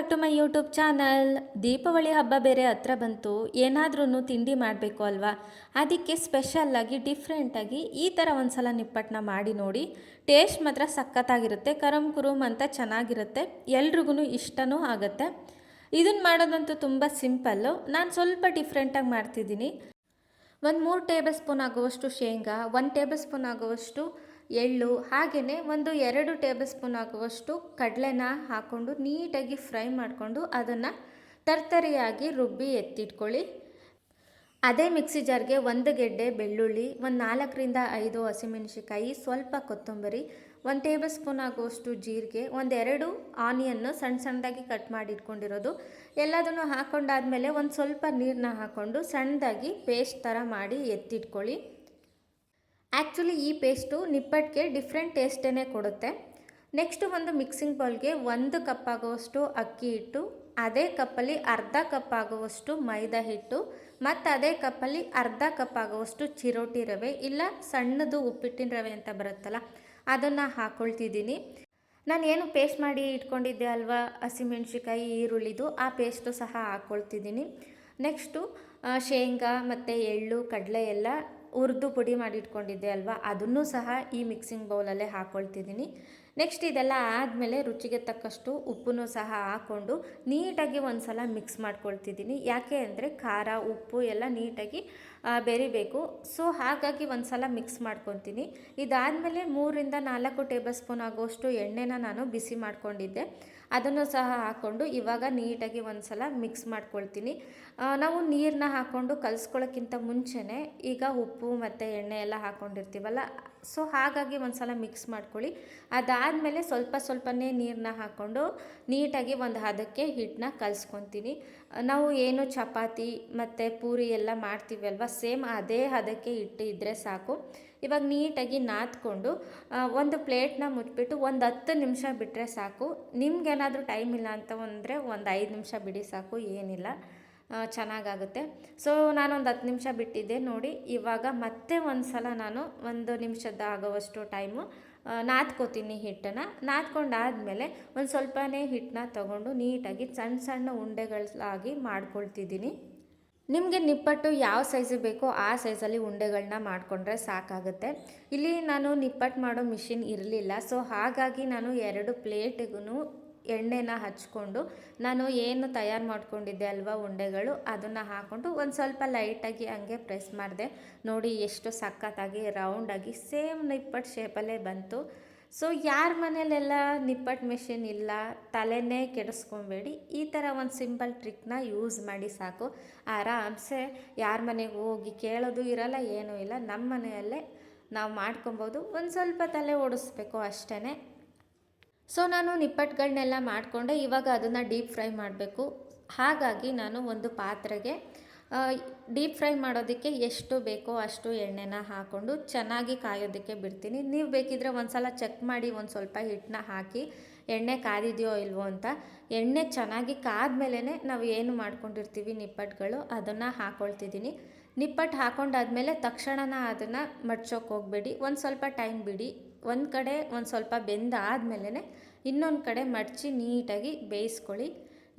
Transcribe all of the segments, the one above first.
Back to my YouTube channel. Deepavali ಹಬ್ಬ ಬೇರೆ ಹತ್ರ ಬಂತು. ಏನಾದ್ರೂ ತಿಂಡಿ ಮಾಡಬೇಕು ಅಲ್ವಾ, ಅದಕ್ಕೆ ಸ್ಪೆಷಲ್ಲಾಗಿ ಡಿಫ್ರೆಂಟಾಗಿ ಈ ಥರ ಒಂದು ಸಲ ನಿಪ್ಪಟ್ಟನ್ನ ಮಾಡಿ ನೋಡಿ. ಟೇಸ್ಟ್ ಮಾತ್ರ ಸಖತ್ತಾಗಿರುತ್ತೆ, ಕರಮ್ ಕುರುಮ್ ಅಂತ ಚೆನ್ನಾಗಿರುತ್ತೆ, ಎಲ್ರಿಗೂ ಇಷ್ಟನೂ ಆಗುತ್ತೆ. ಇದನ್ನು ಮಾಡೋದಂತೂ ತುಂಬ ಸಿಂಪಲ್ಲು. ನಾನು ಸ್ವಲ್ಪ ಡಿಫ್ರೆಂಟಾಗಿ ಮಾಡ್ತಿದ್ದೀನಿ. ಒಂದು 3 ಟೇಬಲ್ ಸ್ಪೂನ್ ಆಗುವಷ್ಟು ಶೇಂಗಾ, 1 ಟೇಬಲ್ ಸ್ಪೂನ್ ಆಗುವಷ್ಟು ಎಳ್ಳು, ಹಾಗೆಯೇ ಒಂದು 2 ಟೇಬಲ್ ಸ್ಪೂನ್ ಆಗುವಷ್ಟು ಕಡಲೆನ ಹಾಕ್ಕೊಂಡು ನೀಟಾಗಿ ಫ್ರೈ ಮಾಡಿಕೊಂಡು ಅದನ್ನು ತರ್ತರಿಯಾಗಿ ರುಬ್ಬಿ ಎತ್ತಿಟ್ಕೊಳ್ಳಿ. ಅದೇ ಮಿಕ್ಸಿ ಜಾರ್ಗೆ 1 ಗೆಡ್ಡೆ ಬೆಳ್ಳುಳ್ಳಿ, ಒಂದು 4ರಿಂದ 5 ಹಸಿಮೆಣಸಿಕಾಯಿ, ಸ್ವಲ್ಪ ಕೊತ್ತಂಬರಿ, 1 ಟೇಬಲ್ ಸ್ಪೂನ್ ಆಗುವಷ್ಟು ಜೀರಿಗೆ, 1-2 ಆನಿಯನ್ನು ಸಣ್ಣ ಸಣ್ಣದಾಗಿ ಕಟ್ ಮಾಡಿ ಇಟ್ಕೊಂಡಿರೋದು ಎಲ್ಲದನ್ನು ಹಾಕ್ಕೊಂಡಾದ್ಮೇಲೆ ಒಂದು ಸ್ವಲ್ಪ ನೀರನ್ನ ಹಾಕ್ಕೊಂಡು ಸಣ್ಣದಾಗಿ ಪೇಸ್ಟ್ ಥರ ಮಾಡಿ ಎತ್ತಿಟ್ಕೊಳ್ಳಿ. ಆ್ಯಕ್ಚುಲಿ ಈ ಪೇಸ್ಟು ನಿಪ್ಪಟ್ಟಿಗೆ ಡಿಫ್ರೆಂಟ್ ಟೇಸ್ಟೇ ಕೊಡುತ್ತೆ. ನೆಕ್ಸ್ಟು ಒಂದು ಮಿಕ್ಸಿಂಗ್ ಬೌಲ್ಗೆ 1 ಕಪ್ ಆಗುವಷ್ಟು ಅಕ್ಕಿ ಹಿಟ್ಟು, ಅದೇ ಕಪ್ಪಲ್ಲಿ ಅರ್ಧ ಕಪ್ ಆಗುವಷ್ಟು ಮೈದಾ ಹಿಟ್ಟು, ಮತ್ತು ಅದೇ ಕಪ್ಪಲ್ಲಿ ಅರ್ಧ ಕಪ್ ಆಗುವಷ್ಟು ಚಿರೋಟಿ ರವೆ, ಇಲ್ಲ ಸಣ್ಣದು ಉಪ್ಪಿಟ್ಟಿನ ರವೆ ಅಂತ ಬರುತ್ತಲ್ಲ ಅದನ್ನು ಹಾಕ್ಕೊಳ್ತಿದ್ದೀನಿ. ನಾನು ಏನು ಪೇಸ್ಟ್ ಮಾಡಿ ಇಟ್ಕೊಂಡಿದ್ದೆ ಅಲ್ವಾ ಹಸಿಮೆಣ್ಸಿಕಾಯಿ ಈರುಳ್ಳಿದು, ಆ ಪೇಸ್ಟು ಸಹ ಹಾಕ್ಕೊಳ್ತಿದ್ದೀನಿ. ನೆಕ್ಸ್ಟು ಶೇಂಗಾ ಮತ್ತು ಎಳ್ಳು ಕಡಲೆ ಎಲ್ಲ ಹುರಿದು ಪುಡಿ ಮಾಡಿ ಇಟ್ಕೊಂಡಿದ್ದೆ ಅಲ್ವಾ, ಅದನ್ನು ಸಹ ಈ ಮಿಕ್ಸಿಂಗ್ ಬೌಲಲ್ಲೇ ಹಾಕ್ಕೊಳ್ತಿದ್ದೀನಿ. ನೆಕ್ಸ್ಟ್ ಇದೆಲ್ಲ ಆದಮೇಲೆ ರುಚಿಗೆ ತಕ್ಕಷ್ಟು ಉಪ್ಪನ್ನು ಸಹ ಹಾಕ್ಕೊಂಡು ನೀಟಾಗಿ ಒಂದು ಸಲ ಮಿಕ್ಸ್ ಮಾಡ್ಕೊಳ್ತಿದ್ದೀನಿ. ಯಾಕೆ ಅಂದರೆ ಖಾರ ಉಪ್ಪು ಎಲ್ಲ ನೀಟಾಗಿ ಬೆರಿಬೇಕು. ಸೊ ಹಾಗಾಗಿ ಒಂದು ಸಲ ಮಿಕ್ಸ್ ಮಾಡ್ಕೊತೀನಿ. ಇದಾದಮೇಲೆ 3ರಿಂದ 4 ಟೇಬಲ್ ಸ್ಪೂನ್ ಆಗುವಷ್ಟು ಎಣ್ಣೆನ ನಾನು ಬಿಸಿ ಮಾಡ್ಕೊಂಡಿದ್ದೆ, ಅದನ್ನು ಸಹ ಹಾಕ್ಕೊಂಡು ಇವಾಗ ನೀಟಾಗಿ ಒಂದು ಸಲ ಮಿಕ್ಸ್ ಮಾಡ್ಕೊಳ್ತೀನಿ. ನಾವು ನೀರನ್ನ ಹಾಕ್ಕೊಂಡು ಕಲಿಸ್ಕೊಳ್ಳೋಕ್ಕಿಂತ ಮುಂಚೆನೇ ಈಗ ಉಪ್ಪು ಮತ್ತು ಎಣ್ಣೆ ಎಲ್ಲ ಹಾಕ್ಕೊಂಡಿರ್ತೀವಲ್ಲ, ಸೊ ಹಾಗಾಗಿ ಒಂದು ಸಲ ಮಿಕ್ಸ್ ಮಾಡ್ಕೊಳ್ಳಿ. ಅದಾದಮೇಲೆ ಸ್ವಲ್ಪನೇ ನೀರನ್ನ ಹಾಕ್ಕೊಂಡು ನೀಟಾಗಿ ಒಂದು ಹದಕ್ಕೆ ಹಿಟ್ಟನ್ನ ಕಲಿಸ್ಕೊತೀನಿ. ನಾವು ಏನು ಚಪಾತಿ ಮತ್ತು ಪೂರಿ ಎಲ್ಲ ಮಾಡ್ತೀವಿ ಅಲ್ವಾ, ಸೇಮ್ ಅದೇ ಹದಕ್ಕೆ ಹಿಟ್ಟು ಇದ್ದರೆ ಸಾಕು. ಇವಾಗ ನೀಟಾಗಿ ನಾದ್ಕೊಂಡು ಒಂದು ಪ್ಲೇಟ್ನ ಮುಚ್ಚಿಬಿಟ್ಟು ಒಂದು 10 ನಿಮಿಷ ಬಿಟ್ಟರೆ ಸಾಕು. ನಿಮ್ಗೇನಾದರೂ ಟೈಮ್ ಇಲ್ಲ ಅಂತ ಅಂದರೆ ಒಂದು 5 ನಿಮಿಷ ಬಿಡಿ ಸಾಕು, ಏನಿಲ್ಲ, ಚೆನ್ನಾಗಾಗುತ್ತೆ. ಸೊ ನಾನೊಂದು 10 ನಿಮಿಷ ಬಿಟ್ಟಿದ್ದೆ ನೋಡಿ. ಇವಾಗ ಮತ್ತೆ ಒಂದು ಸಲ ನಾನು 1 ನಿಮಿಷದ ಆಗೋವಷ್ಟು ಟೈಮು ನಾದ್ಕೋತೀನಿ ಹಿಟ್ಟನ್ನು. ನಾದ್ಕೊಂಡಾದಮೇಲೆ ಒಂದು ಸ್ವಲ್ಪನೇ ಹಿಟ್ಟನ್ನ ತೊಗೊಂಡು ನೀಟಾಗಿ ಸಣ್ಣ ಸಣ್ಣ ಉಂಡೆಗಳಾಗಿ ಮಾಡ್ಕೊಳ್ತಿದ್ದೀನಿ. ನಿಮಗೆ ನಿಪ್ಪಟ್ಟು ಯಾವ ಸೈಜು ಬೇಕೋ ಆ ಸೈಜಲ್ಲಿ ಉಂಡೆಗಳನ್ನ ಮಾಡಿಕೊಂಡ್ರೆ ಸಾಕಾಗುತ್ತೆ. ಇಲ್ಲಿ ನಾನು ನಿಪ್ಪಟ್ಟು ಮಾಡೋ ಮಿಷಿನ್ ಇರಲಿಲ್ಲ, ಸೊ ಹಾಗಾಗಿ ನಾನು 2 ಪ್ಲೇಟಿಗೂ ಎಣ್ಣೆನ ಹಚ್ಕೊಂಡು ನಾನು ಏನು ತಯಾರು ಮಾಡ್ಕೊಂಡಿದ್ದೆ ಅಲ್ವಾ ಉಂಡೆಗಳು, ಅದನ್ನು ಹಾಕ್ಕೊಂಡು ಒಂದು ಸ್ವಲ್ಪ ಲೈಟಾಗಿ ಹಂಗೆ ಪ್ರೆಸ್ ಮಾಡಿದೆ. ನೋಡಿ ಎಷ್ಟು ಸಖತ್ತಾಗಿ ರೌಂಡಾಗಿ ಸೇಮ್ ನಿಪ್ಪಟ್ಟು ಶೇಪಲ್ಲೇ ಬಂತು. ಸೊ ಯಾರ ಮನೇಲೆಲ್ಲ ನಿಪ್ಪಟ್ಟು ಮಿಷಿನ್ ಇಲ್ಲ, ತಲೆನೇ ಕೆಡಿಸ್ಕೊಬೇಡಿ, ಈ ಥರ ಒಂದು ಸಿಂಪಲ್ ಟ್ರಿಕ್ನ ಯೂಸ್ ಮಾಡಿ ಸಾಕು. ಆರಾಮ್ಸೆ ಯಾರ ಮನೆಗೆ ಹೋಗಿ ಕೇಳೋದು ಇರಲ್ಲ, ಏನೂ ಇಲ್ಲ, ನಮ್ಮ ಮನೆಯಲ್ಲೇ ನಾವು ಮಾಡ್ಕೊಬೋದು. ಒಂದು ಸ್ವಲ್ಪ ತಲೆ ಓಡಿಸ್ಬೇಕು ಅಷ್ಟೇ. ಸೊ ನಾನು ನಿಪ್ಪಟ್ಟುಗಳನ್ನೆಲ್ಲ ಮಾಡಿಕೊಂಡೆ. ಇವಾಗ ಅದನ್ನು ಡೀಪ್ ಫ್ರೈ ಮಾಡಬೇಕು. ಹಾಗಾಗಿ ನಾನು ಒಂದು ಪಾತ್ರೆಗೆ ಡೀಪ್ ಫ್ರೈ ಮಾಡೋದಕ್ಕೆ ಎಷ್ಟು ಬೇಕೋ ಅಷ್ಟು ಎಣ್ಣೆನ ಹಾಕ್ಕೊಂಡು ಚೆನ್ನಾಗಿ ಕಾಯೋದಕ್ಕೆ ಬಿಡ್ತೀನಿ. ನೀವು ಬೇಕಿದ್ರೆ ಒಂದು ಸಲ ಚೆಕ್ ಮಾಡಿ ಒಂದು ಸ್ವಲ್ಪ ಹಿಟ್ಟನ್ನ ಹಾಕಿ ಎಣ್ಣೆ ಕಾದಿದೆಯೋ ಇಲ್ವೋ ಅಂತ. ಎಣ್ಣೆ ಚೆನ್ನಾಗಿ ಕಾದ್ಮೇಲೆ ನಾವು ಏನು ಮಾಡ್ಕೊಂಡಿರ್ತೀವಿ ನಿಪ್ಪಟ್ಟುಗಳು ಅದನ್ನು ಹಾಕ್ಕೊಳ್ತಿದ್ದೀನಿ. ನಿಪ್ಪಟ್ಟು ಹಾಕ್ಕೊಂಡಾದ್ಮೇಲೆ ತಕ್ಷಣ ಅದನ್ನು ಮಡ್ಚೋಕೆ ಹೋಗಬೇಡಿ, ಒಂದು ಸ್ವಲ್ಪ ಟೈಮ್ ಬಿಡಿ. ಒಂದು ಕಡೆ ಒಂದು ಸ್ವಲ್ಪ ಬೆಂದಾದ್ಮೇಲೆ ಇನ್ನೊಂದು ಕಡೆ ಮಡಚಿ ನೀಟಾಗಿ ಬೇಯಿಸ್ಕೊಳ್ಳಿ.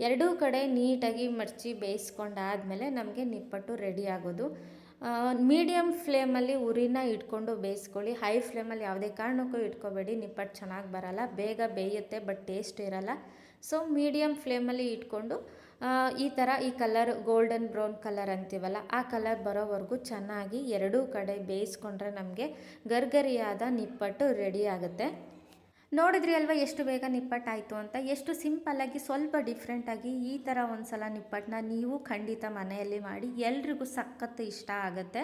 2 ಕಡೆ ನೀಟಾಗಿ ಮಡಚಿ ಬೇಯಿಸ್ಕೊಂಡಾದಮೇಲೆ ನಮಗೆ ನಿಪ್ಪಟ್ಟು ರೆಡಿ ಆಗೋದು. ಮೀಡಿಯಮ್ ಫ್ಲೇಮಲ್ಲಿ ಉರಿನ ಇಟ್ಕೊಂಡು ಬೇಯಿಸ್ಕೊಳ್ಳಿ. ಹೈ ಫ್ಲೇಮಲ್ಲಿ ಯಾವುದೇ ಕಾರಣಕ್ಕೂ ಇಟ್ಕೋಬೇಡಿ, ನಿಪ್ಪಟ್ಟು ಚೆನ್ನಾಗಿ ಬರಲ್ಲ, ಬೇಗ ಬೇಯುತ್ತೆ ಬಟ್ ಟೇಸ್ಟ್ ಇರಲ್ಲ. ಸೊ ಮೀಡಿಯಮ್ ಫ್ಲೇಮಲ್ಲಿ ಇಟ್ಕೊಂಡು ಈ ಥರ ಈ ಕಲರ್ ಗೋಲ್ಡನ್ ಬ್ರೌನ್ ಕಲರ್ ಅಂತೀವಲ್ಲ, ಆ ಕಲರ್ ಬರೋವರೆಗೂ ಚೆನ್ನಾಗಿ 2 ಕಡೆ ಬೇಯಿಸ್ಕೊಂಡ್ರೆ ನಮಗೆ ಗರ್ಗರಿಯಾದ ನಿಪ್ಪಟ್ಟು ರೆಡಿ ಆಗುತ್ತೆ. ನೋಡಿದ್ರಿ ಅಲ್ವಾ ಎಷ್ಟು ಬೇಗ ನಿಪ್ಪಟ್ಟಾಯಿತು ಅಂತ. ಎಷ್ಟು ಸಿಂಪಲ್ಲಾಗಿ ಸ್ವಲ್ಪ ಡಿಫ್ರೆಂಟಾಗಿ ಈ ಥರ ಒಂದು ಸಲ ನಿಪ್ಪಟ್ಟನ್ನ ನೀವು ಖಂಡಿತ ಮನೆಯಲ್ಲಿ ಮಾಡಿ, ಎಲ್ರಿಗೂ ಸಖತ್ತು ಇಷ್ಟ ಆಗುತ್ತೆ.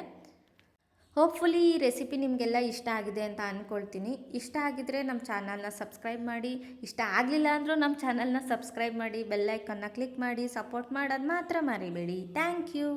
ಹೋಪ್ಫುಲಿ ಈ ರೆಸಿಪಿ ನಿಮಗೆಲ್ಲ ಇಷ್ಟ ಆಗಿದೆ ಅಂತ ಅಂದ್ಕೊಳ್ತೀನಿ. ಇಷ್ಟ ಆಗಿದ್ರೆ ನಮ್ಮ ಚಾನಲ್ನ ಸಬ್ಸ್ಕ್ರೈಬ್ ಮಾಡಿ, ಇಷ್ಟ ಆಗಲಿಲ್ಲ ಅಂದರೂ ನಮ್ಮ ಚಾನಲ್ನ ಸಬ್ಸ್ಕ್ರೈಬ್ ಮಾಡಿ, ಬೆಲ್ ಐಕನ್ನ ಕ್ಲಿಕ್ ಮಾಡಿ, ಸಪೋರ್ಟ್ ಮಾಡೋದು ಮಾತ್ರ ಮರಿಬೇಡಿ. Thank you.